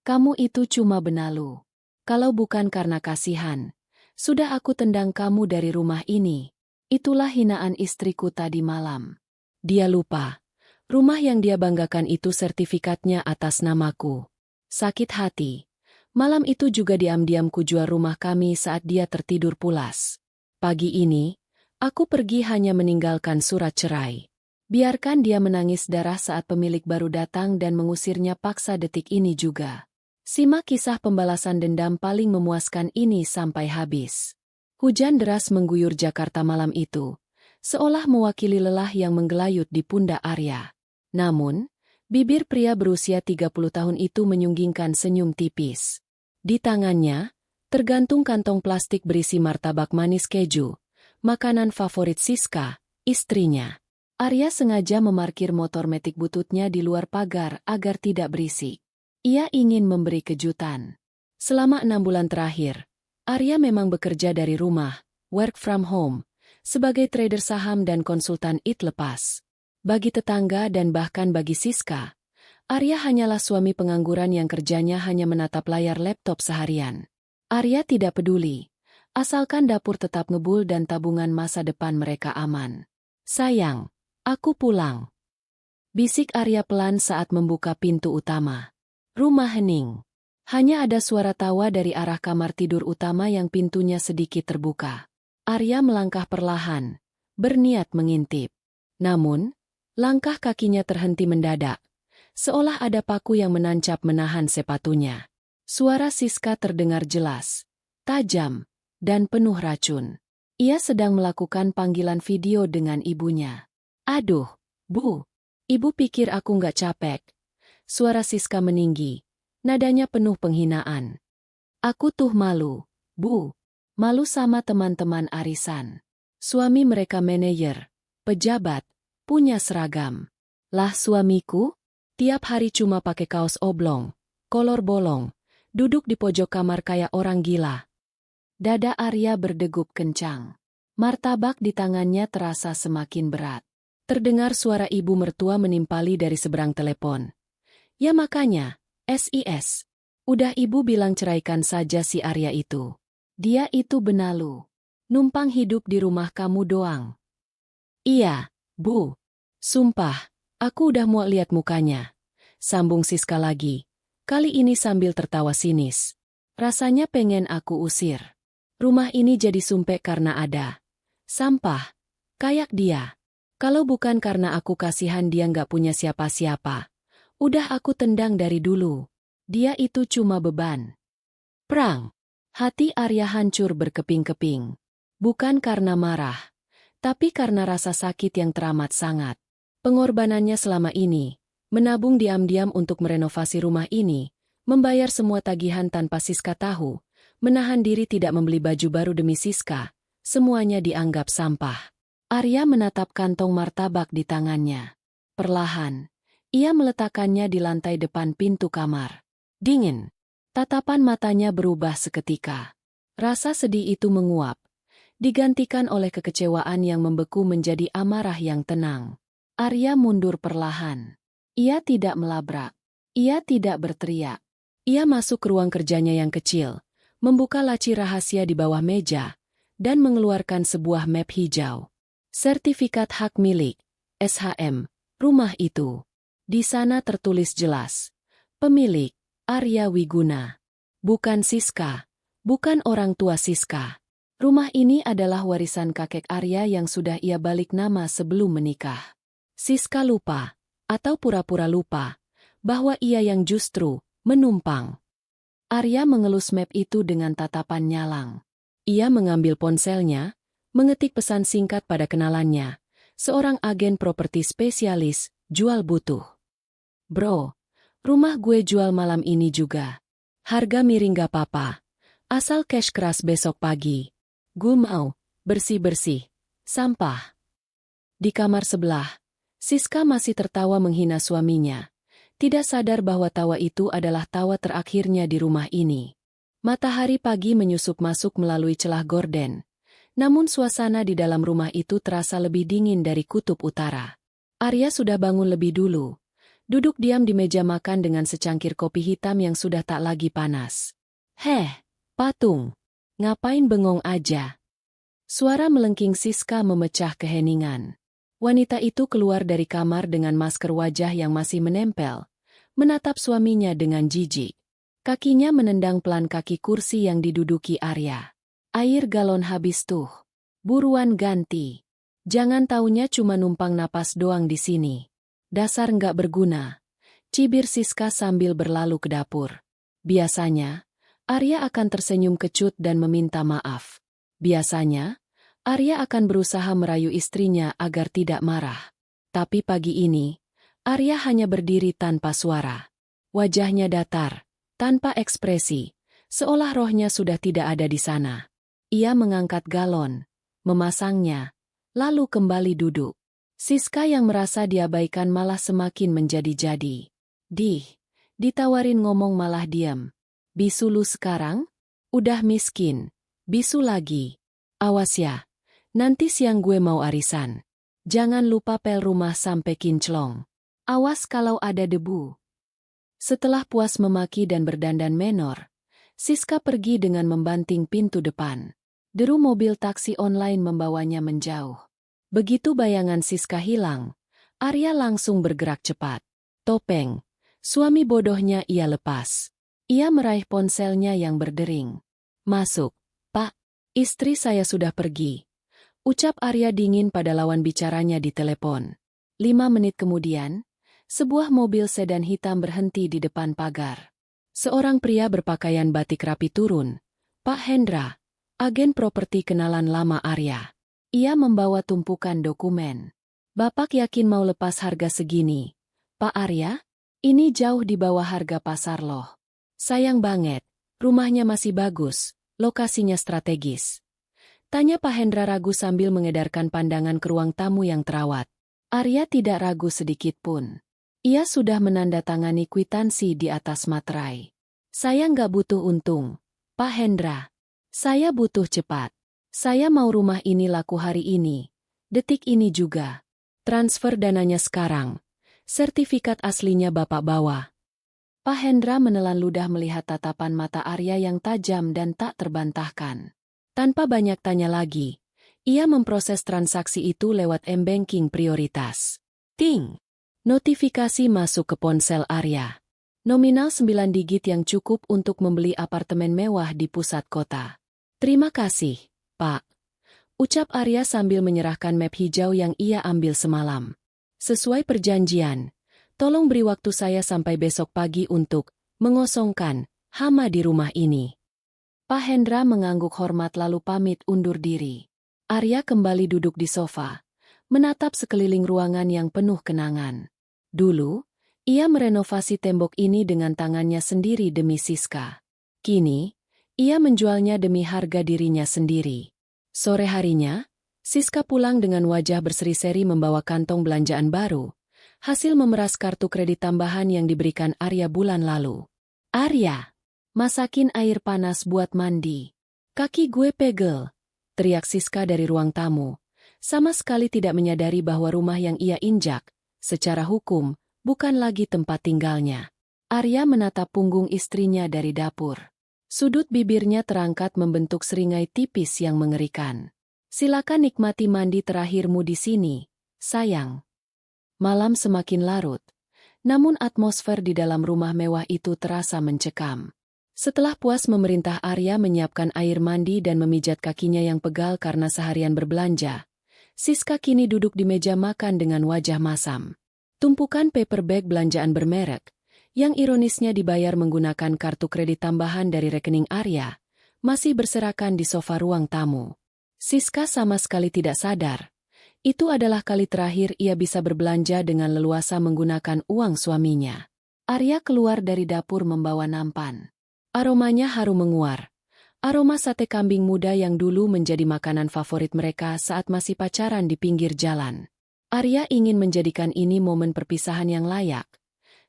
Kamu itu cuma benalu. Kalau bukan karena kasihan, sudah aku tendang kamu dari rumah ini. Itulah hinaan istriku tadi malam. Dia lupa. Rumah yang dia banggakan itu sertifikatnya atas namaku. Sakit hati. Malam itu juga diam-diam kujual rumah kami saat dia tertidur pulas. Pagi ini, aku pergi hanya meninggalkan surat cerai. Biarkan dia menangis darah saat pemilik baru datang dan mengusirnya paksa detik ini juga. Simak kisah pembalasan dendam paling memuaskan ini sampai habis. Hujan deras mengguyur Jakarta malam itu, seolah mewakili lelah yang menggelayut di pundak Arya. Namun, bibir pria berusia 30 tahun itu menyunggingkan senyum tipis. Di tangannya, tergantung kantong plastik berisi martabak manis keju, makanan favorit Siska, istrinya. Arya sengaja memarkir motor metik bututnya di luar pagar agar tidak berisik. Ia ingin memberi kejutan. Selama 6 bulan terakhir, Arya memang bekerja dari rumah, work from home, sebagai trader saham dan konsultan IT lepas. Bagi tetangga dan bahkan bagi Siska, Arya hanyalah suami pengangguran yang kerjanya hanya menatap layar laptop seharian. Arya tidak peduli, asalkan dapur tetap ngebul dan tabungan masa depan mereka aman. Sayang, aku pulang. Bisik Arya pelan saat membuka pintu utama. Rumah hening. Hanya ada suara tawa dari arah kamar tidur utama yang pintunya sedikit terbuka. Arya melangkah perlahan, berniat mengintip. Namun, langkah kakinya terhenti mendadak, seolah ada paku yang menancap menahan sepatunya. Suara Siska terdengar jelas, tajam, dan penuh racun. Ia sedang melakukan panggilan video dengan ibunya. Aduh, Bu, Ibu pikir aku nggak capek? Suara Siska meninggi, nadanya penuh penghinaan. Aku tuh malu, Bu. Malu sama teman-teman arisan. Suami mereka manajer, pejabat, punya seragam. Lah suamiku, tiap hari cuma pakai kaos oblong, kolor bolong, duduk di pojok kamar kayak orang gila. Dada Arya berdegup kencang. Martabak di tangannya terasa semakin berat. Terdengar suara ibu mertua menimpali dari seberang telepon. Ya makanya, SIS. Udah ibu bilang ceraikan saja si Arya itu. Dia itu benalu. Numpang hidup di rumah kamu doang. Iya, Bu. Sumpah, aku udah muak lihat mukanya. Sambung Siska lagi. Kali ini sambil tertawa sinis. Rasanya pengen aku usir. Rumah ini jadi sumpek karena ada sampah. Kayak dia. Kalau bukan karena aku kasihan dia nggak punya siapa-siapa. Udah aku tendang dari dulu. Dia itu cuma beban. Prang. Hati Arya hancur berkeping-keping. Bukan karena marah, tapi karena rasa sakit yang teramat sangat. Pengorbanannya selama ini, menabung diam-diam untuk merenovasi rumah ini, membayar semua tagihan tanpa Siska tahu, menahan diri tidak membeli baju baru demi Siska, semuanya dianggap sampah. Arya menatap kantong martabak di tangannya. Perlahan, ia meletakkannya di lantai depan pintu kamar. Dingin. Tatapan matanya berubah seketika. Rasa sedih itu menguap, digantikan oleh kekecewaan yang membeku menjadi amarah yang tenang. Arya mundur perlahan. Ia tidak melabrak. Ia tidak berteriak. Ia masuk ke ruang kerjanya yang kecil, membuka laci rahasia di bawah meja, dan mengeluarkan sebuah map hijau. Sertifikat hak milik, SHM, rumah itu. Di sana tertulis jelas. Pemilik, Arya Wiguna. Bukan Siska. Bukan orang tua Siska. Rumah ini adalah warisan kakek Arya yang sudah ia balik nama sebelum menikah. Siska lupa, atau pura-pura lupa, bahwa ia yang justru menumpang. Arya mengelus map itu dengan tatapan nyalang. Ia mengambil ponselnya, mengetik pesan singkat pada kenalannya, seorang agen properti spesialis, jual butuh. Bro, rumah gue jual malam ini juga. Harga miring gak apa-apa. Asal cash keras besok pagi. Gue mau, bersih-bersih. Sampah. Di kamar sebelah, Siska masih tertawa menghina suaminya. Tidak sadar bahwa tawa itu adalah tawa terakhirnya di rumah ini. Matahari pagi menyusup masuk melalui celah gorden. Namun suasana di dalam rumah itu terasa lebih dingin dari kutub utara. Arya sudah bangun lebih dulu. duduk diam di meja makan dengan secangkir kopi hitam yang sudah tak lagi panas. "Heh, Patung, ngapain bengong aja?" Suara melengking Siska memecah keheningan. Wanita itu keluar dari kamar dengan masker wajah yang masih menempel, menatap suaminya dengan jijik. Kakinya menendang pelan kaki kursi yang diduduki Arya. "Air galon habis tuh. Buruan ganti. Jangan taunya cuma numpang napas doang di sini. Dasar nggak berguna," cibir Siska sambil berlalu ke dapur. Biasanya, Arya akan tersenyum kecut dan meminta maaf. Biasanya, Arya akan berusaha merayu istrinya agar tidak marah. Tapi pagi ini, Arya hanya berdiri tanpa suara. Wajahnya datar, tanpa ekspresi, seolah rohnya sudah tidak ada di sana. Ia mengangkat galon, memasangnya, lalu kembali duduk. Siska yang merasa diabaikan malah semakin menjadi-jadi. Ditawarin ngomong malah diam. "Bisu lu sekarang? Udah miskin. Bisu lagi. Awas ya, nanti siang gue mau arisan. Jangan lupa pel rumah sampai kinclong. Awas kalau ada debu." Setelah puas memaki dan berdandan menor, Siska pergi dengan membanting pintu depan. Deru mobil taksi online membawanya menjauh. Begitu bayangan Siska hilang, Arya langsung bergerak cepat. Topeng, suami bodohnya ia lepas. Ia meraih ponselnya yang berdering. "Masuk, Pak. Istri saya sudah pergi," ucap Arya dingin pada lawan bicaranya di telepon. 5 menit kemudian, sebuah mobil sedan hitam berhenti di depan pagar. Seorang pria berpakaian batik rapi turun. "Pak Hendra, agen properti kenalan lama Arya." Ia membawa tumpukan dokumen. "Bapak yakin mau lepas harga segini, Pak Arya? Ini jauh di bawah harga pasar loh." "Sayang banget, rumahnya masih bagus, lokasinya strategis." Tanya Pak Hendra ragu sambil mengedarkan pandangan ke ruang tamu yang terawat. Arya tidak ragu sedikit pun. Ia sudah menandatangani kwitansi di atas materai. "Saya nggak butuh untung, Pak Hendra. Saya butuh cepat. Saya mau rumah ini laku hari ini, detik ini juga. Transfer dananya sekarang. Sertifikat aslinya Bapak bawa." Pak Hendra menelan ludah melihat tatapan mata Arya yang tajam dan tak terbantahkan. Tanpa banyak tanya lagi, ia memproses transaksi itu lewat m-banking prioritas. Ting! Notifikasi masuk ke ponsel Arya. Nominal 9 digit yang cukup untuk membeli apartemen mewah di pusat kota. "Terima kasih, Pak," ucap Arya sambil menyerahkan map hijau yang ia ambil semalam. "Sesuai perjanjian, tolong beri waktu saya sampai besok pagi untuk mengosongkan hama di rumah ini." Pak Hendra mengangguk hormat lalu pamit undur diri. Arya kembali duduk di sofa, menatap sekeliling ruangan yang penuh kenangan. Dulu, ia merenovasi tembok ini dengan tangannya sendiri demi Siska. Kini, ia menjualnya demi harga dirinya sendiri. Sore harinya, Siska pulang dengan wajah berseri-seri membawa kantong belanjaan baru, hasil memeras kartu kredit tambahan yang diberikan Arya bulan lalu. "Arya, masakin air panas buat mandi. Kaki gue pegel," teriak Siska dari ruang tamu, sama sekali tidak menyadari bahwa rumah yang ia injak, secara hukum, bukan lagi tempat tinggalnya. Arya menatap punggung istrinya dari dapur. Sudut bibirnya terangkat membentuk seringai tipis yang mengerikan. "Silakan nikmati mandi terakhirmu di sini, sayang." Malam semakin larut, namun atmosfer di dalam rumah mewah itu terasa mencekam. Setelah puas memerintah Arya menyiapkan air mandi dan memijat kakinya yang pegal karena seharian berbelanja, Siska kini duduk di meja makan dengan wajah masam. Tumpukan paper bag belanjaan bermerek, yang ironisnya dibayar menggunakan kartu kredit tambahan dari rekening Arya, masih berserakan di sofa ruang tamu. Siska sama sekali tidak sadar. Itu adalah kali terakhir ia bisa berbelanja dengan leluasa menggunakan uang suaminya. Arya keluar dari dapur membawa nampan. Aromanya harum menguar. Aroma sate kambing muda yang dulu menjadi makanan favorit mereka saat masih pacaran di pinggir jalan. Arya ingin menjadikan ini momen perpisahan yang layak,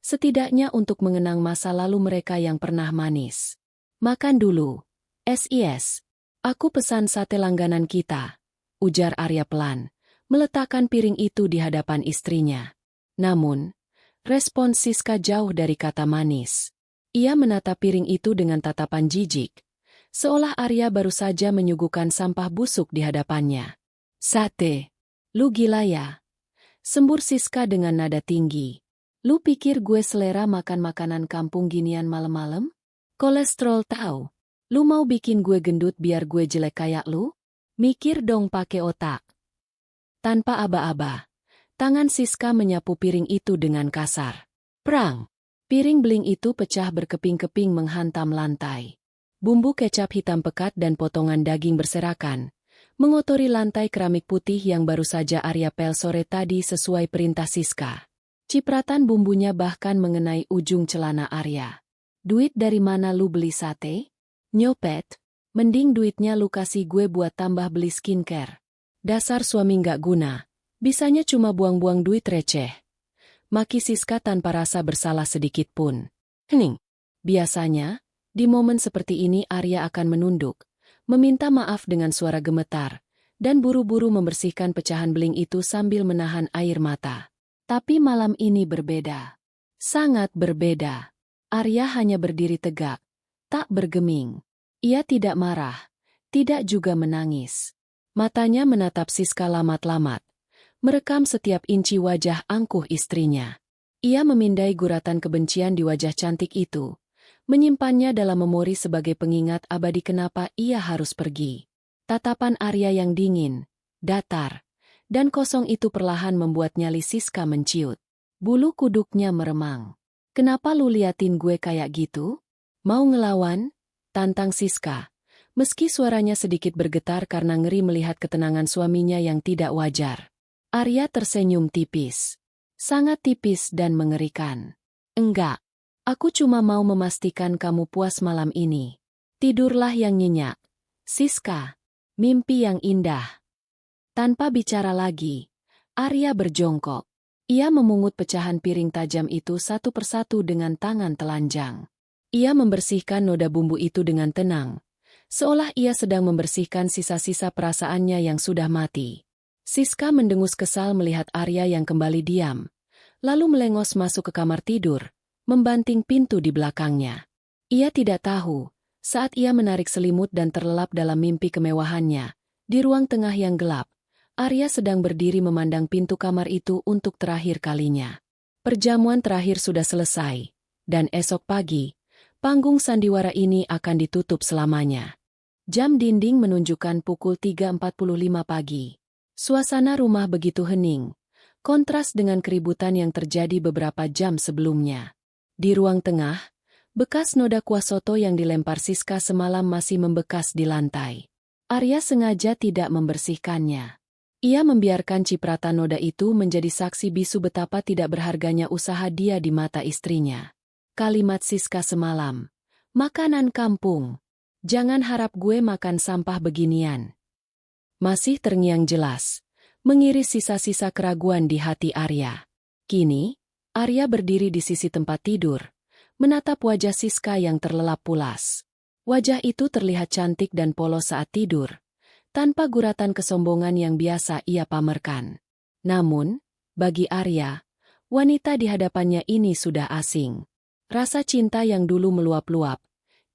setidaknya untuk mengenang masa lalu mereka yang pernah manis. "Makan dulu. SIS. Aku pesan sate langganan kita," ujar Arya pelan, meletakkan piring itu di hadapan istrinya. Namun, Respon Siska jauh dari kata manis. Ia menatap piring itu dengan tatapan jijik, seolah Arya baru saja menyuguhkan sampah busuk di hadapannya. Sate. Lu gila ya? Sembur Siska dengan nada tinggi. Lu pikir gue selera makan makanan kampung ginian malam-malam? Kolesterol tahu. Lu mau bikin gue gendut biar gue jelek kayak lu? Mikir dong pakai otak. Tanpa aba-aba, tangan Siska menyapu piring itu dengan kasar. Prang! Piring beling itu pecah berkeping-keping menghantam lantai. Bumbu kecap hitam pekat dan potongan daging berserakan, mengotori lantai keramik putih yang baru saja Arya pel sore tadi sesuai perintah Siska. Cipratan bumbunya bahkan mengenai ujung celana Arya. Duit dari mana lu beli sate? Nyopet. Mending duitnya lu kasih gue buat tambah beli skincare. Dasar suami nggak guna. Bisanya cuma buang-buang duit receh. Maki Siska tanpa rasa bersalah sedikit pun. Hening. Biasanya, di momen seperti ini Arya akan menunduk, meminta maaf dengan suara gemetar, dan buru-buru membersihkan pecahan beling itu sambil menahan air mata. Tapi malam ini berbeda. Sangat berbeda. Arya hanya berdiri tegak, tak bergeming. Ia tidak marah, tidak juga menangis. Matanya menatap Siska lamat-lamat, merekam setiap inci wajah angkuh istrinya. Ia memindai guratan kebencian di wajah cantik itu, menyimpannya dalam memori sebagai pengingat abadi kenapa ia harus pergi. Tatapan Arya yang dingin, datar, dan kosong itu perlahan membuat nyali Siska menciut. Bulu kuduknya meremang. Kenapa lu liatin gue kayak gitu? Mau ngelawan? Tantang Siska. Meski suaranya sedikit bergetar karena ngeri melihat ketenangan suaminya yang tidak wajar. Arya tersenyum tipis. Sangat tipis dan mengerikan. Enggak. Aku cuma mau memastikan kamu puas malam ini. Tidurlah yang nyenyak. Siska. Mimpi yang indah. Tanpa bicara lagi, Arya berjongkok. Ia memungut pecahan piring tajam itu satu persatu dengan tangan telanjang. Ia membersihkan noda bumbu itu dengan tenang, seolah ia sedang membersihkan sisa-sisa perasaannya yang sudah mati. Siska mendengus kesal melihat Arya yang kembali diam, lalu melengos masuk ke kamar tidur, membanting pintu di belakangnya. Ia tidak tahu, saat ia menarik selimut dan terlelap dalam mimpi kemewahannya, di ruang tengah yang gelap, Arya sedang berdiri memandang pintu kamar itu untuk terakhir kalinya. Perjamuan terakhir sudah selesai, dan esok pagi, panggung sandiwara ini akan ditutup selamanya. Jam dinding menunjukkan pukul 3.45 pagi. Suasana rumah begitu hening, kontras dengan keributan yang terjadi beberapa jam sebelumnya. Di ruang tengah, bekas noda kuah soto yang dilempar Siska semalam masih membekas di lantai. Arya sengaja tidak membersihkannya. Ia membiarkan cipratan noda itu menjadi saksi bisu betapa tidak berharganya usaha dia di mata istrinya. Kalimat Siska semalam, makanan kampung. Jangan harap gue makan sampah beginian. Masih terngiang jelas, mengiris sisa-sisa keraguan di hati Arya. Kini, Arya berdiri di sisi tempat tidur, menatap wajah Siska yang terlelap pulas. Wajah itu terlihat cantik dan polos saat tidur, tanpa guratan kesombongan yang biasa ia pamerkan. Namun, bagi Arya, wanita di hadapannya ini sudah asing. Rasa cinta yang dulu meluap-luap,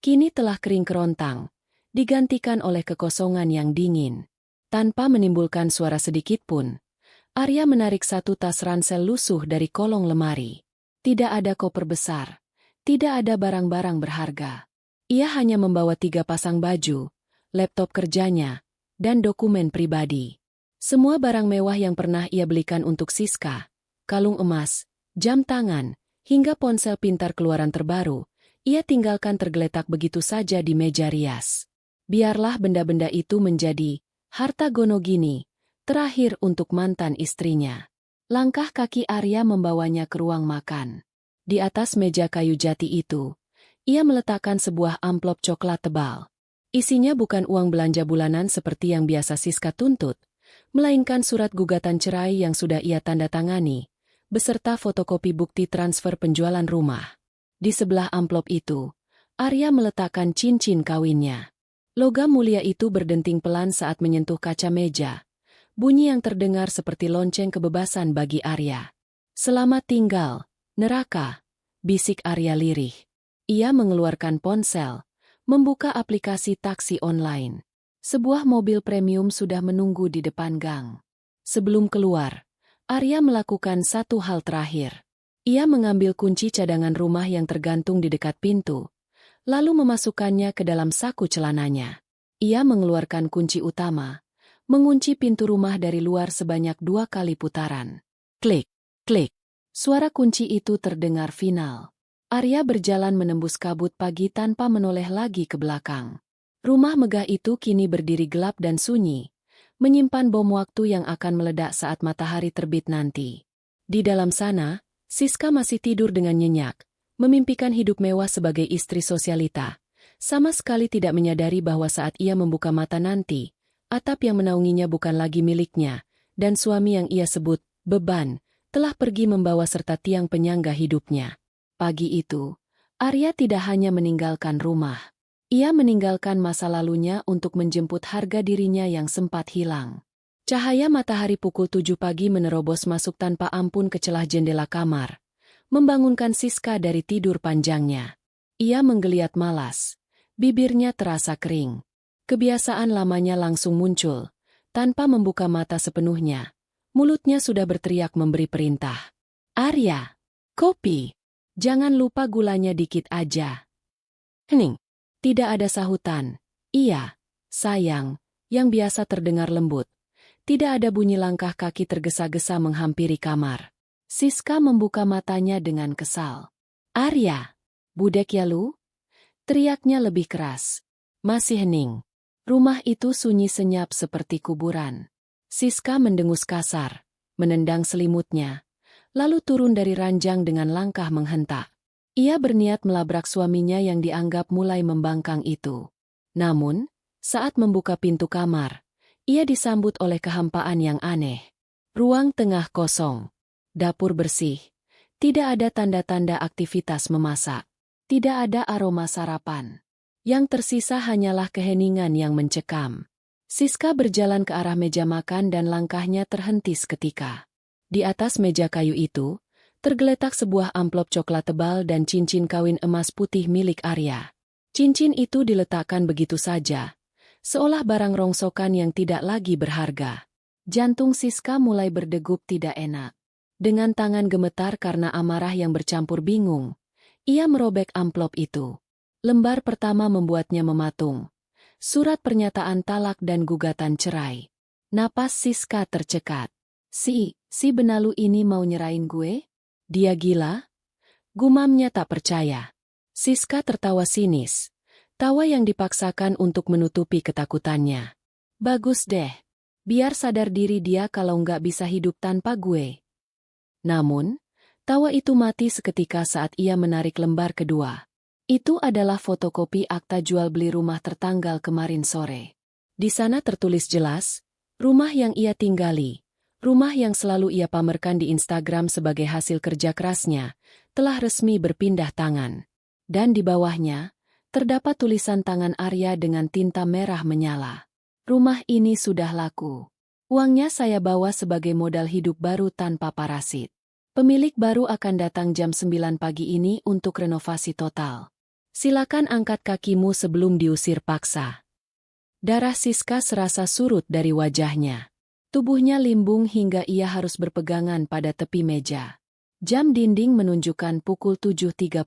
kini telah kering kerontang, digantikan oleh kekosongan yang dingin. Tanpa menimbulkan suara sedikit pun, Arya menarik satu tas ransel lusuh dari kolong lemari. Tidak ada koper besar, tidak ada barang-barang berharga. Ia hanya membawa 3 pasang baju, laptop kerjanya, dan dokumen pribadi. Semua barang mewah yang pernah ia belikan untuk Siska, kalung emas, jam tangan, hingga ponsel pintar keluaran terbaru, ia tinggalkan tergeletak begitu saja di meja rias. Biarlah benda-benda itu menjadi harta gonogini, terakhir untuk mantan istrinya. Langkah kaki Arya membawanya ke ruang makan. Di atas meja kayu jati itu, ia meletakkan sebuah amplop coklat tebal. Isinya bukan uang belanja bulanan seperti yang biasa Siska tuntut, melainkan surat gugatan cerai yang sudah ia tanda tangani, beserta fotokopi bukti transfer penjualan rumah. Di sebelah amplop itu, Arya meletakkan cincin kawinnya. Logam mulia itu berdenting pelan saat menyentuh kaca meja, bunyi yang terdengar seperti lonceng kebebasan bagi Arya. Selamat tinggal, Neraka, bisik Arya lirih. Ia mengeluarkan ponsel, membuka aplikasi taksi online. Sebuah mobil premium sudah menunggu di depan gang. Sebelum keluar, Arya melakukan satu hal terakhir. Ia mengambil kunci cadangan rumah yang tergantung di dekat pintu, lalu memasukkannya ke dalam saku celananya. Ia mengeluarkan kunci utama, mengunci pintu rumah dari luar sebanyak 2 kali putaran. Klik, klik. Suara kunci itu terdengar final. Arya berjalan menembus kabut pagi tanpa menoleh lagi ke belakang. Rumah megah itu kini berdiri gelap dan sunyi, menyimpan bom waktu yang akan meledak saat matahari terbit nanti. Di dalam sana, Siska masih tidur dengan nyenyak, memimpikan hidup mewah sebagai istri sosialita. Sama sekali tidak menyadari bahwa saat ia membuka mata nanti, atap yang menaunginya bukan lagi miliknya, dan suami yang ia sebut beban telah pergi membawa serta tiang penyangga hidupnya. Pagi itu, Arya tidak hanya meninggalkan rumah. Ia meninggalkan masa lalunya untuk menjemput harga dirinya yang sempat hilang. Cahaya matahari pukul 7 pagi menerobos masuk tanpa ampun ke celah jendela kamar, membangunkan Siska dari tidur panjangnya. Ia menggeliat malas, bibirnya terasa kering. Kebiasaan lamanya langsung muncul, tanpa membuka mata sepenuhnya. Mulutnya sudah berteriak memberi perintah. Arya, kopi. Jangan lupa gulanya dikit aja. Hening. Tidak ada sahutan. Iya, sayang, yang biasa terdengar lembut. Tidak ada bunyi langkah kaki tergesa-gesa menghampiri kamar. Siska membuka matanya dengan kesal. Arya, budek ya lu? Teriaknya lebih keras. Masih hening. Rumah itu sunyi senyap seperti kuburan. Siska mendengus kasar, menendang selimutnya, lalu turun dari ranjang dengan langkah menghentak. Ia berniat melabrak suaminya yang dianggap mulai membangkang itu. Namun, saat membuka pintu kamar, ia disambut oleh kehampaan yang aneh. Ruang tengah kosong. Dapur bersih. Tidak ada tanda-tanda aktivitas memasak. Tidak ada aroma sarapan. Yang tersisa hanyalah keheningan yang mencekam. Siska berjalan ke arah meja makan dan langkahnya terhenti seketika. Di atas meja kayu itu, tergeletak sebuah amplop coklat tebal dan cincin kawin emas putih milik Arya. Cincin itu diletakkan begitu saja, seolah barang rongsokan yang tidak lagi berharga. Jantung Siska mulai berdegup tidak enak. Dengan tangan gemetar karena amarah yang bercampur bingung, ia merobek amplop itu. Lembar pertama membuatnya mematung. Surat pernyataan talak dan gugatan cerai. Napas Siska tercekat. Si benalu ini mau nyerain gue? Dia gila? Gumamnya tak percaya. Siska tertawa sinis. Tawa yang dipaksakan untuk menutupi ketakutannya. Bagus deh. Biar sadar diri dia kalau nggak bisa hidup tanpa gue. Namun, tawa itu mati seketika saat ia menarik lembar kedua. Itu adalah fotokopi akta jual beli rumah tertanggal kemarin sore. Di sana tertulis jelas, rumah yang ia tinggali. Rumah yang selalu ia pamerkan di Instagram sebagai hasil kerja kerasnya, telah resmi berpindah tangan. Dan di bawahnya, terdapat tulisan tangan Arya dengan tinta merah menyala. Rumah ini sudah laku. Uangnya saya bawa sebagai modal hidup baru tanpa parasit. Pemilik baru akan datang jam 9 pagi ini untuk renovasi total. Silakan angkat kakimu sebelum diusir paksa. Darah Siska serasa surut dari wajahnya. Tubuhnya limbung hingga ia harus berpegangan pada tepi meja. Jam dinding menunjukkan pukul 7.30.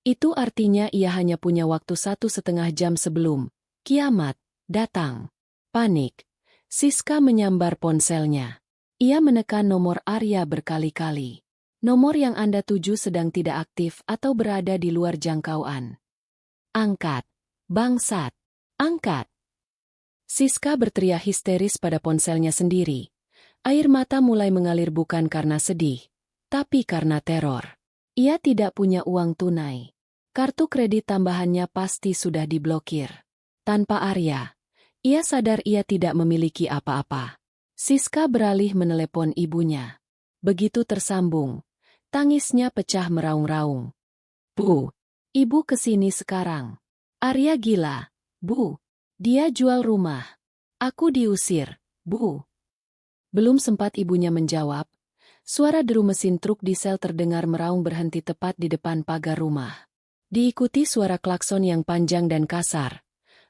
Itu artinya ia hanya punya waktu 1,5 jam sebelum kiamat datang. Panik. Siska menyambar ponselnya. Ia menekan nomor Arya berkali-kali. Nomor yang Anda tuju sedang tidak aktif atau berada di luar jangkauan. Angkat. Bangsat. Angkat. Siska berteriak histeris pada ponselnya sendiri. Air mata mulai mengalir bukan karena sedih, tapi karena teror. Ia tidak punya uang tunai. Kartu kredit tambahannya pasti sudah diblokir. Tanpa Arya, ia sadar ia tidak memiliki apa-apa. Siska beralih menelepon ibunya. Begitu tersambung, tangisnya pecah meraung-raung. Bu, ibu kesini sekarang. Arya gila, Bu. Dia jual rumah. Aku diusir, Bu. Belum sempat ibunya menjawab, Suara deru mesin truk diesel terdengar meraung berhenti tepat di depan pagar rumah. Diikuti suara klakson yang panjang dan kasar.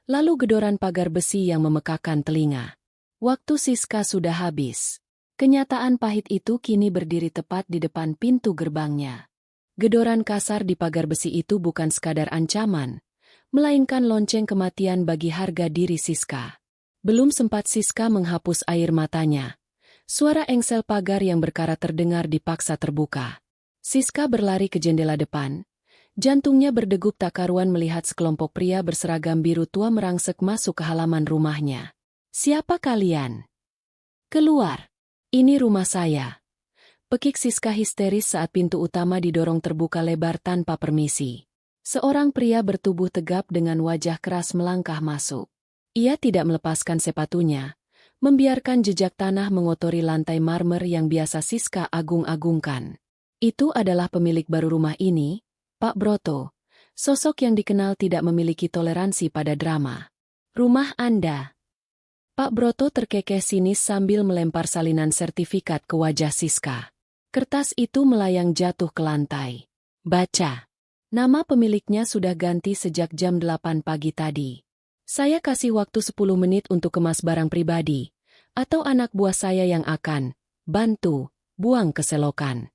Lalu gedoran pagar besi yang memekakan telinga. Waktu Siska sudah habis. Kenyataan pahit itu kini berdiri tepat di depan pintu gerbangnya. Gedoran kasar di pagar besi itu bukan sekadar ancaman, melainkan lonceng kematian bagi harga diri Siska. Belum sempat Siska menghapus air matanya. Suara engsel pagar yang berkarat terdengar dipaksa terbuka. Siska berlari ke jendela depan. Jantungnya berdegup tak karuan melihat sekelompok pria berseragam biru tua merangsek masuk ke halaman rumahnya. "Siapa kalian? Keluar! Ini rumah saya." Pekik Siska histeris saat pintu utama didorong terbuka lebar tanpa permisi. Seorang pria bertubuh tegap dengan wajah keras melangkah masuk. Ia tidak melepaskan sepatunya, membiarkan jejak tanah mengotori lantai marmer yang biasa Siska agung-agungkan. Itu adalah pemilik baru rumah ini, Pak Broto. Sosok yang dikenal tidak memiliki toleransi pada drama. "Rumah Anda." Pak Broto terkekeh sinis sambil melempar salinan sertifikat ke wajah Siska. Kertas itu melayang jatuh ke lantai. "Baca. Nama pemiliknya sudah ganti sejak jam 8 pagi tadi. Saya kasih waktu 10 menit untuk kemas barang pribadi, atau anak buah saya yang akan bantu buang ke selokan."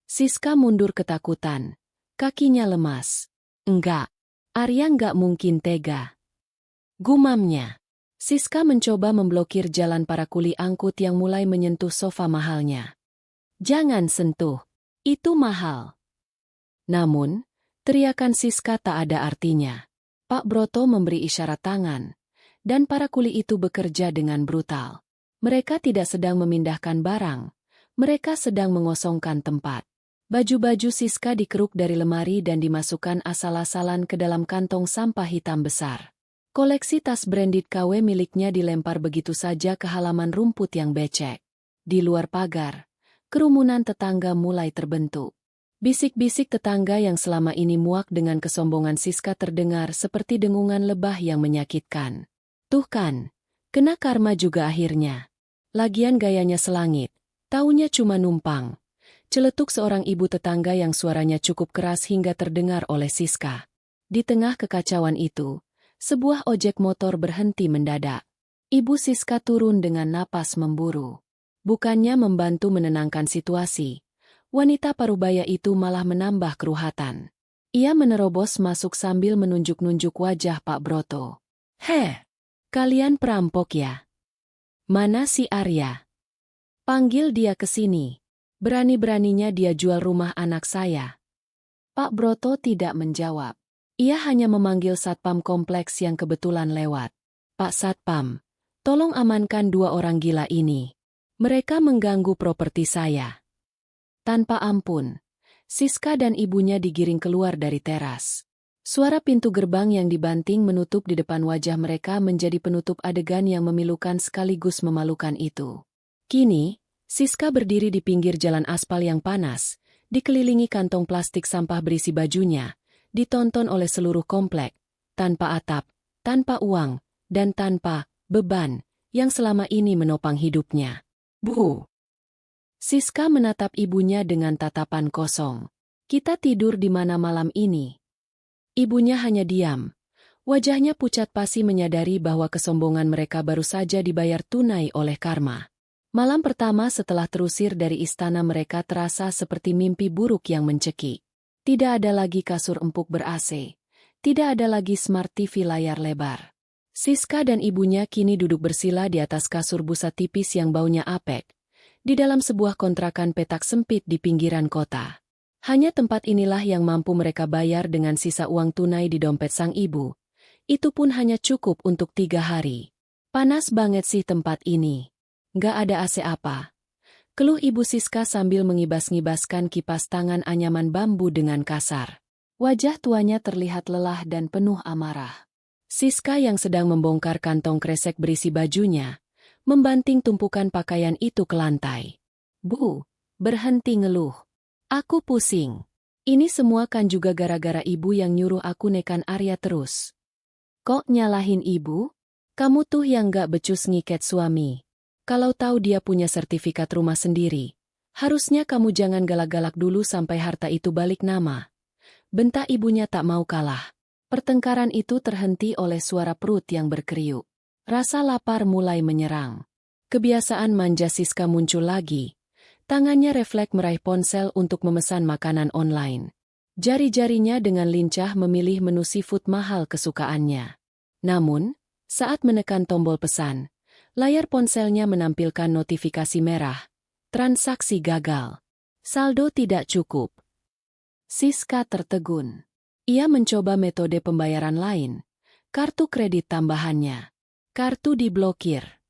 Siska mundur ketakutan. Kakinya lemas. "Enggak. Arya enggak mungkin tega," gumamnya. Siska mencoba memblokir jalan para kuli angkut yang mulai menyentuh sofa mahalnya. "Jangan sentuh. Itu mahal." Namun, teriakan Siska tak ada artinya. Pak Broto memberi isyarat tangan, dan para kuli itu bekerja dengan brutal. Mereka tidak sedang memindahkan barang, mereka sedang mengosongkan tempat. Baju-baju Siska dikeruk dari lemari dan dimasukkan asal-asalan ke dalam kantong sampah hitam besar. Koleksi tas branded KW miliknya dilempar begitu saja ke halaman rumput yang becek. Di luar pagar, kerumunan tetangga mulai terbentuk. Bisik-bisik tetangga yang selama ini muak dengan kesombongan Siska terdengar seperti dengungan lebah yang menyakitkan. "Tuh kan, kena karma juga akhirnya. Lagian gayanya selangit, taunya cuma numpang." Celetuk seorang ibu tetangga yang suaranya cukup keras hingga terdengar oleh Siska. Di tengah kekacauan itu, sebuah ojek motor berhenti mendadak. Ibu Siska turun dengan napas memburu. Bukannya membantu menenangkan situasi, wanita parubaya itu malah menambah keruhatan. Ia menerobos masuk sambil menunjuk-nunjuk wajah Pak Broto. "Heh, kalian perampok ya? Mana si Arya? Panggil dia ke sini. Berani-beraninya dia jual rumah anak saya." Pak Broto tidak menjawab. Ia hanya memanggil satpam kompleks yang kebetulan lewat. "Pak Satpam, tolong amankan 2 orang gila ini. Mereka mengganggu properti saya." Tanpa ampun, Siska dan ibunya digiring keluar dari teras. Suara pintu gerbang yang dibanting menutup di depan wajah mereka menjadi penutup adegan yang memilukan sekaligus memalukan itu. Kini, Siska berdiri di pinggir jalan aspal yang panas, dikelilingi kantong plastik sampah berisi bajunya, ditonton oleh seluruh komplek, tanpa atap, tanpa uang, dan tanpa beban yang selama ini menopang hidupnya. "Bu." Siska menatap ibunya dengan tatapan kosong. "Kita tidur di mana malam ini?" Ibunya hanya diam. Wajahnya pucat pasi menyadari bahwa kesombongan mereka baru saja dibayar tunai oleh karma. Malam pertama setelah terusir dari istana mereka terasa seperti mimpi buruk yang mencekik. Tidak ada lagi kasur empuk ber-AC. Tidak ada lagi smart TV layar lebar. Siska dan ibunya kini duduk bersila di atas kasur busa tipis yang baunya apek, di dalam sebuah kontrakan petak sempit di pinggiran kota. Hanya tempat inilah yang mampu mereka bayar dengan sisa uang tunai di dompet sang ibu. Itu pun hanya cukup untuk 3 hari. "Panas banget sih tempat ini. Nggak ada AC apa?" Keluh ibu Siska sambil mengibas-ngibaskan kipas tangan anyaman bambu dengan kasar. Wajah tuanya terlihat lelah dan penuh amarah. Siska yang sedang membongkar kantong kresek berisi bajunya, membanting tumpukan pakaian itu ke lantai. "Bu, berhenti ngeluh. Aku pusing. Ini semua kan juga gara-gara ibu yang nyuruh aku nekan Arya terus." "Kok nyalahin ibu? Kamu tuh yang gak becus ngiket suami. Kalau tahu dia punya sertifikat rumah sendiri, Harusnya kamu jangan galak-galak dulu sampai harta itu balik nama. Bentak ibunya tak mau kalah. Pertengkaran itu terhenti oleh suara perut yang berkeriuk. Rasa lapar mulai menyerang. Kebiasaan manja Siska muncul lagi. Tangannya refleks meraih ponsel untuk memesan makanan online. Jari-jarinya dengan lincah memilih menu seafood mahal kesukaannya. Namun, saat menekan tombol pesan, layar ponselnya menampilkan notifikasi merah. Transaksi gagal. Saldo tidak cukup. Siska tertegun. Ia mencoba metode pembayaran lain. Kartu kredit tambahannya. Kartu diblokir.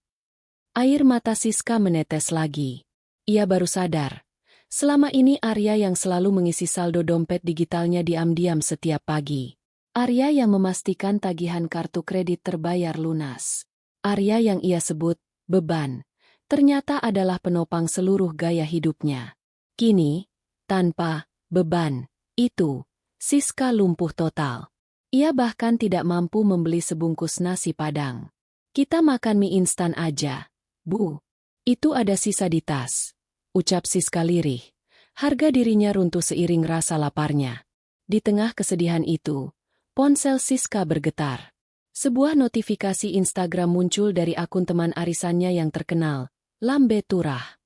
Air mata Siska menetes lagi. Ia baru sadar. Selama ini Arya yang selalu mengisi saldo dompet digitalnya diam-diam setiap pagi. Arya yang memastikan tagihan kartu kredit terbayar lunas. Arya yang ia sebut beban, ternyata adalah penopang seluruh gaya hidupnya. Kini, tanpa beban itu, Siska lumpuh total. Ia bahkan tidak mampu membeli sebungkus nasi padang. Kita makan mie instan aja, Bu. Itu ada sisa di tas. Ucap Siska lirih. Harga dirinya runtuh seiring rasa laparnya. Di tengah kesedihan itu, ponsel Siska bergetar. Sebuah notifikasi Instagram muncul dari akun teman arisannya yang terkenal, Lambe Turah.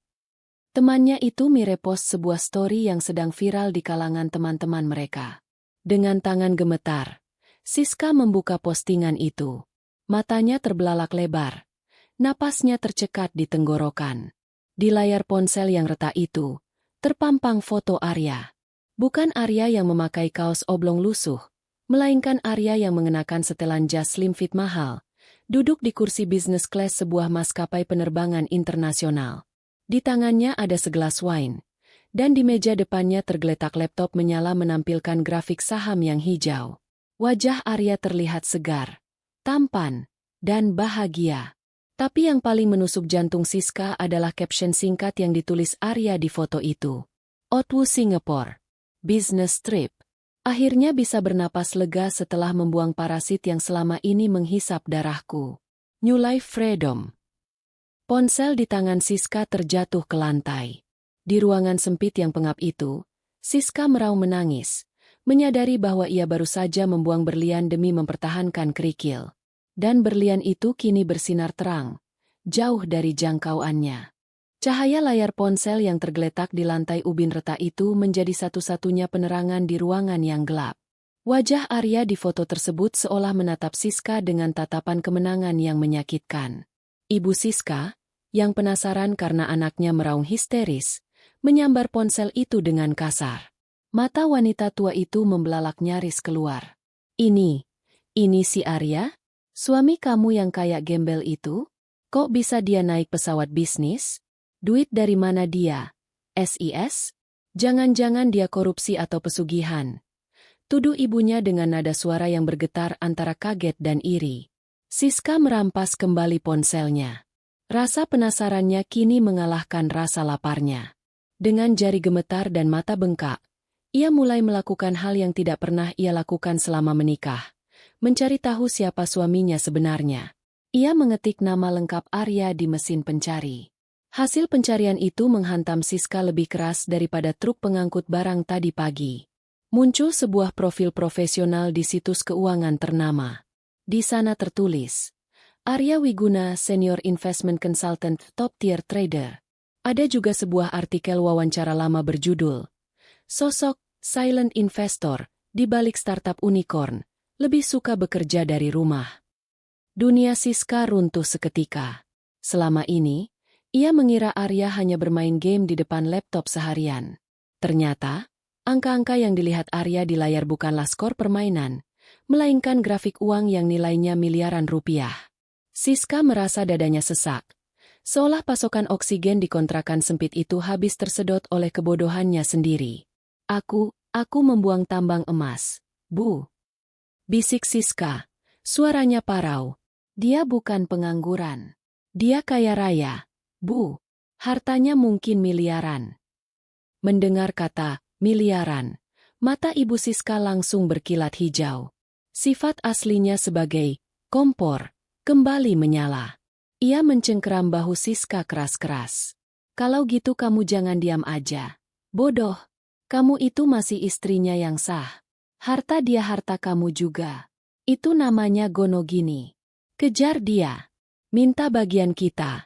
Temannya itu merepost sebuah story yang sedang viral di kalangan teman-teman mereka. Dengan tangan gemetar, Siska membuka postingan itu. Matanya terbelalak lebar. Napasnya tercekat di tenggorokan. Di layar ponsel yang retak itu, terpampang foto Arya. Bukan Arya yang memakai kaos oblong lusuh, melainkan Arya yang mengenakan setelan jas slim fit mahal, duduk di kursi business class sebuah maskapai penerbangan internasional. Di tangannya ada segelas wine, dan di meja depannya tergeletak laptop menyala menampilkan grafik saham yang hijau. Wajah Arya terlihat segar, tampan, dan bahagia. Tapi yang paling menusuk jantung Siska adalah caption singkat yang ditulis Arya di foto itu. Otwu Singapore. Business trip. Akhirnya bisa bernapas lega setelah membuang parasit yang selama ini menghisap darahku. New life freedom. Ponsel di tangan Siska terjatuh ke lantai. Di ruangan sempit yang pengap itu, Siska meraung menangis, menyadari bahwa ia baru saja membuang berlian demi mempertahankan kerikil. Dan berlian itu kini bersinar terang, jauh dari jangkauannya. Cahaya layar ponsel yang tergeletak di lantai ubin retak itu menjadi satu-satunya penerangan di ruangan yang gelap. Wajah Arya di foto tersebut seolah menatap Siska dengan tatapan kemenangan yang menyakitkan. Ibu Siska, yang penasaran karena anaknya meraung histeris, menyambar ponsel itu dengan kasar. Mata wanita tua itu membelalak nyaris keluar. Ini si Arya? Suami kamu yang kayak gembel itu? Kok bisa dia naik pesawat bisnis? Duit dari mana dia? SIS? Jangan-jangan dia korupsi atau pesugihan? Tuduh ibunya dengan nada suara yang bergetar antara kaget dan iri. Siska merampas kembali ponselnya. Rasa penasarannya kini mengalahkan rasa laparnya. Dengan jari gemetar dan mata bengkak, ia mulai melakukan hal yang tidak pernah ia lakukan selama menikah. Mencari tahu siapa suaminya sebenarnya. Ia mengetik nama lengkap Arya di mesin pencari. Hasil pencarian itu menghantam Siska lebih keras daripada truk pengangkut barang tadi pagi. Muncul sebuah profil profesional di situs keuangan ternama. Di sana tertulis, Arya Wiguna Senior Investment Consultant Top Tier Trader. Ada juga sebuah artikel wawancara lama berjudul, Sosok Silent Investor di balik startup unicorn, lebih suka bekerja dari rumah. Dunia Siska runtuh seketika. Selama ini, ia mengira Arya hanya bermain game di depan laptop seharian. Ternyata, angka-angka yang dilihat Arya di layar bukanlah skor permainan, melainkan grafik uang yang nilainya miliaran rupiah. Siska merasa dadanya sesak, seolah pasokan oksigen di kontrakan sempit itu habis tersedot oleh kebodohannya sendiri. Aku membuang tambang emas, Bu. Bisik Siska, suaranya parau. Dia bukan pengangguran. Dia kaya raya, Bu. Hartanya mungkin miliaran. Mendengar kata miliaran, mata Ibu Siska langsung berkilat hijau. Sifat aslinya sebagai kompor kembali menyala. Ia mencengkeram bahu Siska keras-keras. Kalau gitu kamu jangan diam aja. Bodoh. Kamu itu masih istrinya yang sah. Harta dia harta kamu juga. Itu namanya gonogini. Kejar dia. Minta bagian kita.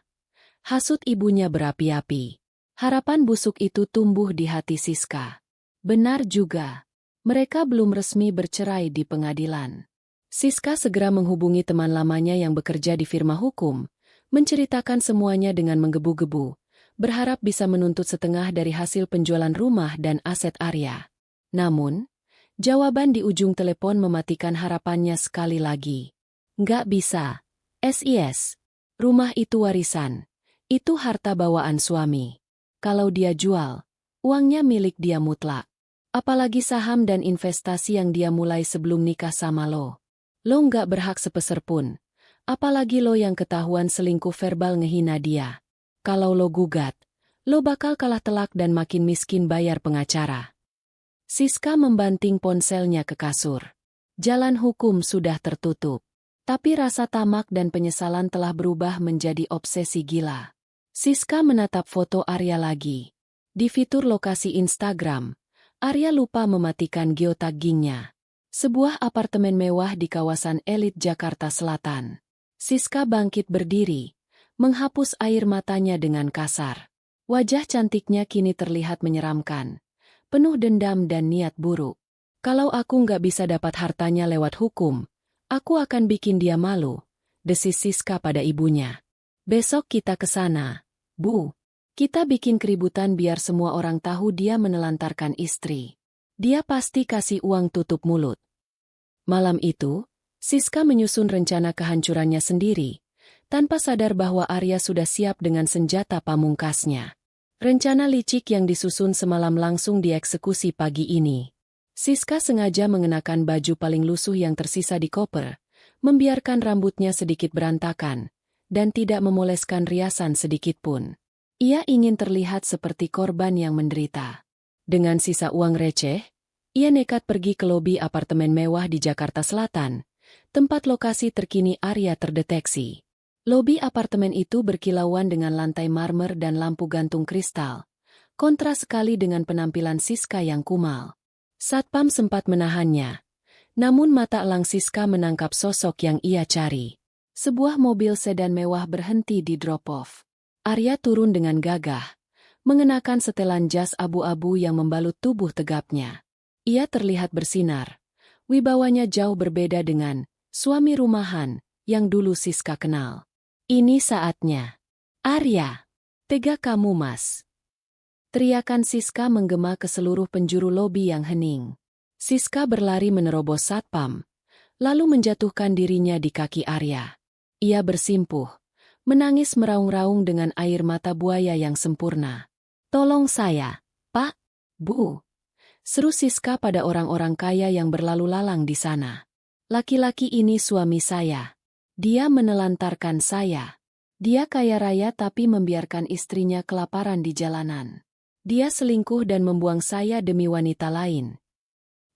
Hasut ibunya berapi-api. Harapan busuk itu tumbuh di hati Siska. Benar juga. Mereka belum resmi bercerai di pengadilan. Siska segera menghubungi teman lamanya yang bekerja di firma hukum, menceritakan semuanya dengan menggebu-gebu, berharap bisa menuntut setengah dari hasil penjualan rumah dan aset Arya. Namun, jawaban di ujung telepon mematikan harapannya sekali lagi. Nggak bisa. SIS. Rumah itu warisan. Itu harta bawaan suami. Kalau dia jual, uangnya milik dia mutlak. Apalagi saham dan investasi yang dia mulai sebelum nikah sama lo. Lo nggak berhak sepeser pun. Apalagi lo yang ketahuan selingkuh verbal ngehina dia. Kalau lo gugat, lo bakal kalah telak dan makin miskin bayar pengacara. Siska membanting ponselnya ke kasur. Jalan hukum sudah tertutup. Tapi rasa tamak dan penyesalan telah berubah menjadi obsesi gila. Siska menatap foto Arya lagi. Di fitur lokasi Instagram, Arya lupa mematikan geotaggingnya. Sebuah apartemen mewah di kawasan elit Jakarta Selatan. Siska bangkit berdiri, menghapus air matanya dengan kasar. Wajah cantiknya kini terlihat menyeramkan, penuh dendam dan niat buruk. Kalau aku nggak bisa dapat hartanya lewat hukum, aku akan bikin dia malu, desis Siska pada ibunya. Besok kita ke sana, Bu. Kita bikin keributan biar semua orang tahu dia menelantarkan istri. Dia pasti kasih uang tutup mulut. Malam itu, Siska menyusun rencana kehancurannya sendiri, tanpa sadar bahwa Arya sudah siap dengan senjata pamungkasnya. Rencana licik yang disusun semalam langsung dieksekusi pagi ini. Siska sengaja mengenakan baju paling lusuh yang tersisa di koper, membiarkan rambutnya sedikit berantakan, dan tidak memoleskan riasan sedikitpun. Ia ingin terlihat seperti korban yang menderita. Dengan sisa uang receh, ia nekat pergi ke lobi apartemen mewah di Jakarta Selatan, tempat lokasi terkini Arya terdeteksi. Lobi apartemen itu berkilauan dengan lantai marmer dan lampu gantung kristal, kontras sekali dengan penampilan Siska yang kumal. Satpam sempat menahannya, namun mata elang Siska menangkap sosok yang ia cari. Sebuah mobil sedan mewah berhenti di drop-off. Arya turun dengan gagah, mengenakan setelan jas abu-abu yang membalut tubuh tegapnya. Ia terlihat bersinar. Wibawanya jauh berbeda dengan suami rumahan yang dulu Siska kenal. Ini saatnya. Arya, tega kamu Mas. Teriakan Siska menggema ke seluruh penjuru lobi yang hening. Siska berlari menerobos satpam, lalu menjatuhkan dirinya di kaki Arya. Ia bersimpuh, menangis meraung-raung dengan air mata buaya yang sempurna. Tolong saya, Pak, Bu. Seru Siska pada orang-orang kaya yang berlalu lalang di sana. Laki-laki ini suami saya. Dia menelantarkan saya. Dia kaya raya tapi membiarkan istrinya kelaparan di jalanan. Dia selingkuh dan membuang saya demi wanita lain.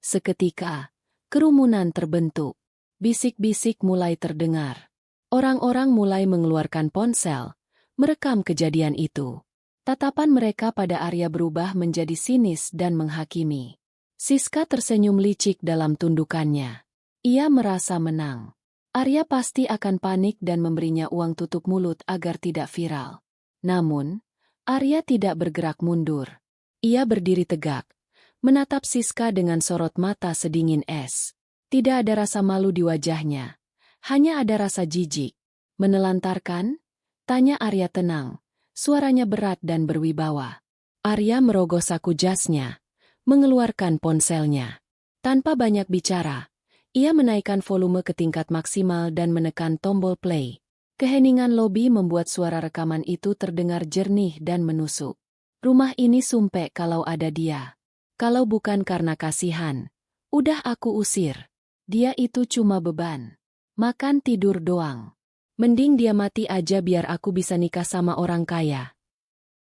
Seketika, kerumunan terbentuk. Bisik-bisik mulai terdengar. Orang-orang mulai mengeluarkan ponsel, merekam kejadian itu. Tatapan mereka pada Arya berubah menjadi sinis dan menghakimi. Siska tersenyum licik dalam tundukannya. Ia merasa menang. Arya pasti akan panik dan memberinya uang tutup mulut agar tidak viral. Namun, Arya tidak bergerak mundur. Ia berdiri tegak, menatap Siska dengan sorot mata sedingin es. Tidak ada rasa malu di wajahnya. Hanya ada rasa jijik. Menelantarkan? Tanya Arya tenang. Suaranya berat dan berwibawa. Arya merogoh saku jasnya, mengeluarkan ponselnya. Tanpa banyak bicara, ia menaikkan volume ke tingkat maksimal dan menekan tombol play. Keheningan lobi membuat suara rekaman itu terdengar jernih dan menusuk. Rumah ini sumpek kalau ada dia. Kalau bukan karena kasihan, udah aku usir. Dia itu cuma beban. Makan tidur doang. Mending dia mati aja biar aku bisa nikah sama orang kaya.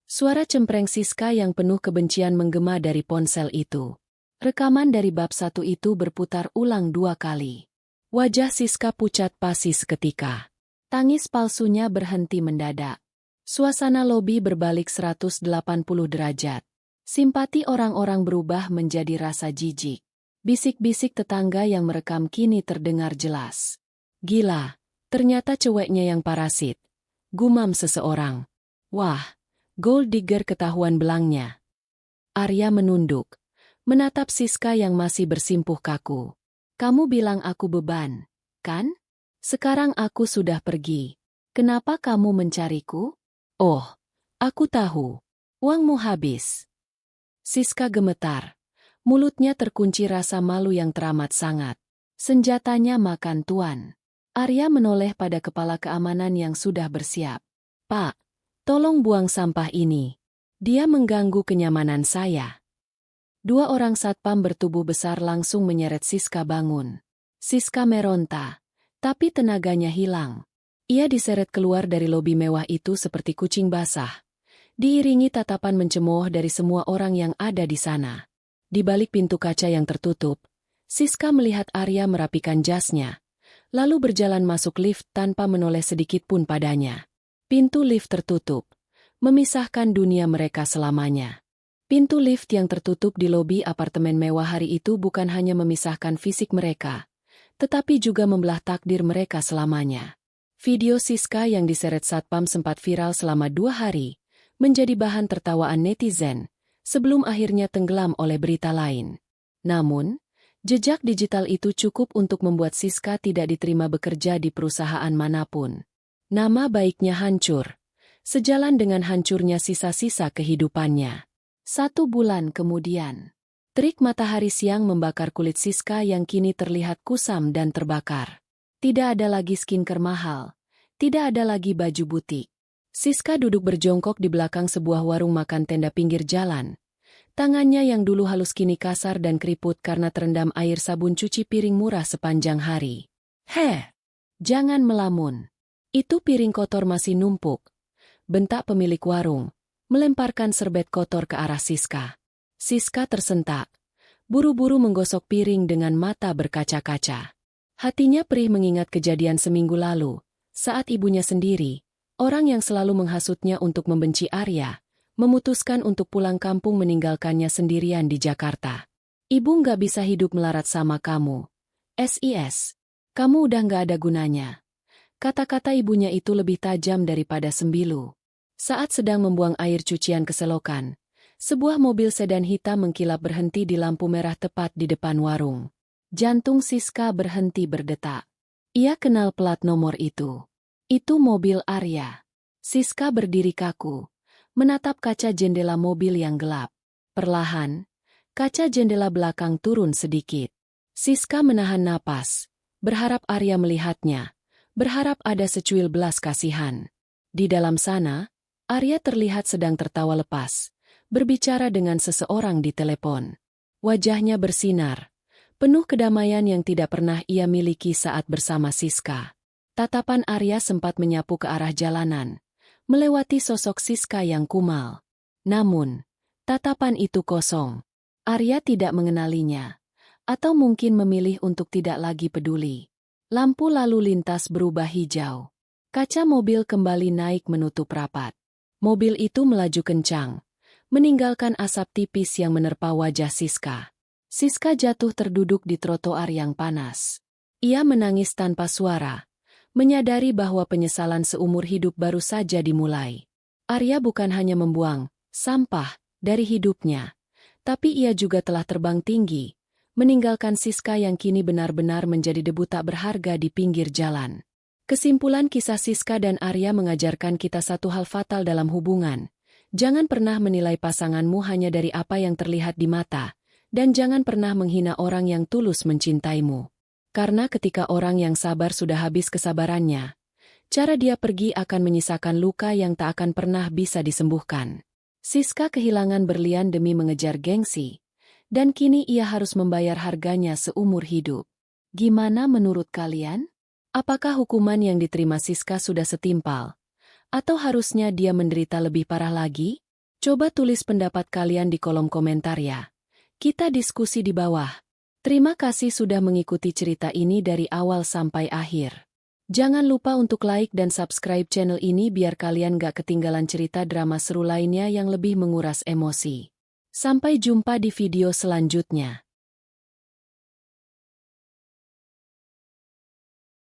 Suara cempreng Siska yang penuh kebencian menggema dari ponsel itu. Rekaman dari bab 1 itu berputar ulang 2 kali. Wajah Siska pucat pasi seketika. Tangis palsunya berhenti mendadak. Suasana lobi berbalik 180 derajat. Simpati orang-orang berubah menjadi rasa jijik. Bisik-bisik tetangga yang merekam kini terdengar jelas. Gila, ternyata ceweknya yang parasit. Gumam seseorang. Wah, gold digger ketahuan belangnya. Arya menunduk, menatap Siska yang masih bersimpuh kaku. Kamu bilang aku beban, kan? Sekarang aku sudah pergi. Kenapa kamu mencariku? Oh, aku tahu. Uangmu habis. Siska gemetar. Mulutnya terkunci rasa malu yang teramat sangat. Senjatanya makan tuan. Arya menoleh pada kepala keamanan yang sudah bersiap. Pak, tolong buang sampah ini. Dia mengganggu kenyamanan saya. Dua orang satpam bertubuh besar langsung menyeret Siska bangun. Siska meronta, tapi tenaganya hilang. Ia diseret keluar dari lobi mewah itu seperti kucing basah. Diiringi tatapan mencemooh dari semua orang yang ada di sana. Di balik pintu kaca yang tertutup, Siska melihat Arya merapikan jasnya, lalu berjalan masuk lift tanpa menoleh sedikit pun padanya. Pintu lift tertutup, memisahkan dunia mereka selamanya. Pintu lift yang tertutup di lobi apartemen mewah hari itu bukan hanya memisahkan fisik mereka, tetapi juga membelah takdir mereka selamanya. Video Siska yang diseret satpam sempat viral selama 2 hari, menjadi bahan tertawaan netizen, sebelum akhirnya tenggelam oleh berita lain. Namun, jejak digital itu cukup untuk membuat Siska tidak diterima bekerja di perusahaan manapun. Nama baiknya hancur, sejalan dengan hancurnya sisa-sisa kehidupannya. 1 bulan kemudian, terik matahari siang membakar kulit Siska yang kini terlihat kusam dan terbakar. Tidak ada lagi skincare mahal, tidak ada lagi baju butik. Siska duduk berjongkok di belakang sebuah warung makan tenda pinggir jalan. Tangannya yang dulu halus kini kasar dan keriput karena terendam air sabun cuci piring murah sepanjang hari. Jangan melamun. Itu piring kotor masih numpuk. Bentak pemilik warung, melemparkan serbet kotor ke arah Siska. Siska tersentak. Buru-buru menggosok piring dengan mata berkaca-kaca. Hatinya perih mengingat kejadian seminggu lalu, saat ibunya sendiri, orang yang selalu menghasutnya untuk membenci Arya, memutuskan untuk pulang kampung meninggalkannya sendirian di Jakarta. Ibu nggak bisa hidup melarat sama kamu. SIS. Kamu udah nggak ada gunanya. Kata-kata ibunya itu lebih tajam daripada sembilu. Saat sedang membuang air cucian ke selokan, sebuah mobil sedan hitam mengkilap berhenti di lampu merah tepat di depan warung. Jantung Siska berhenti berdetak. Ia kenal plat nomor itu. Itu mobil Arya. Siska berdiri kaku, menatap kaca jendela mobil yang gelap. Perlahan, kaca jendela belakang turun sedikit. Siska menahan napas, berharap Arya melihatnya, berharap ada secuil belas kasihan. Di dalam sana, Arya terlihat sedang tertawa lepas, berbicara dengan seseorang di telepon. Wajahnya bersinar, penuh kedamaian yang tidak pernah ia miliki saat bersama Siska. Tatapan Arya sempat menyapu ke arah jalanan, melewati sosok Siska yang kumal. Namun, tatapan itu kosong. Arya tidak mengenalinya, atau mungkin memilih untuk tidak lagi peduli. Lampu lalu lintas berubah hijau. Kaca mobil kembali naik menutup rapat. Mobil itu melaju kencang, meninggalkan asap tipis yang menerpa wajah Siska. Siska jatuh terduduk di trotoar yang panas. Ia menangis tanpa suara, menyadari bahwa penyesalan seumur hidup baru saja dimulai. Arya bukan hanya membuang sampah dari hidupnya, tapi ia juga telah terbang tinggi, meninggalkan Siska yang kini benar-benar menjadi debu tak berharga di pinggir jalan. Kesimpulan kisah Siska dan Arya mengajarkan kita satu hal fatal dalam hubungan. Jangan pernah menilai pasanganmu hanya dari apa yang terlihat di mata, dan jangan pernah menghina orang yang tulus mencintaimu. Karena ketika orang yang sabar sudah habis kesabarannya, cara dia pergi akan menyisakan luka yang tak akan pernah bisa disembuhkan. Siska kehilangan berlian demi mengejar gengsi, dan kini ia harus membayar harganya seumur hidup. Gimana menurut kalian? Apakah hukuman yang diterima Siska sudah setimpal? Atau harusnya dia menderita lebih parah lagi? Coba tulis pendapat kalian di kolom komentar ya. Kita diskusi di bawah. Terima kasih sudah mengikuti cerita ini dari awal sampai akhir. Jangan lupa untuk like dan subscribe channel ini biar kalian gak ketinggalan cerita drama seru lainnya yang lebih menguras emosi. Sampai jumpa di video selanjutnya.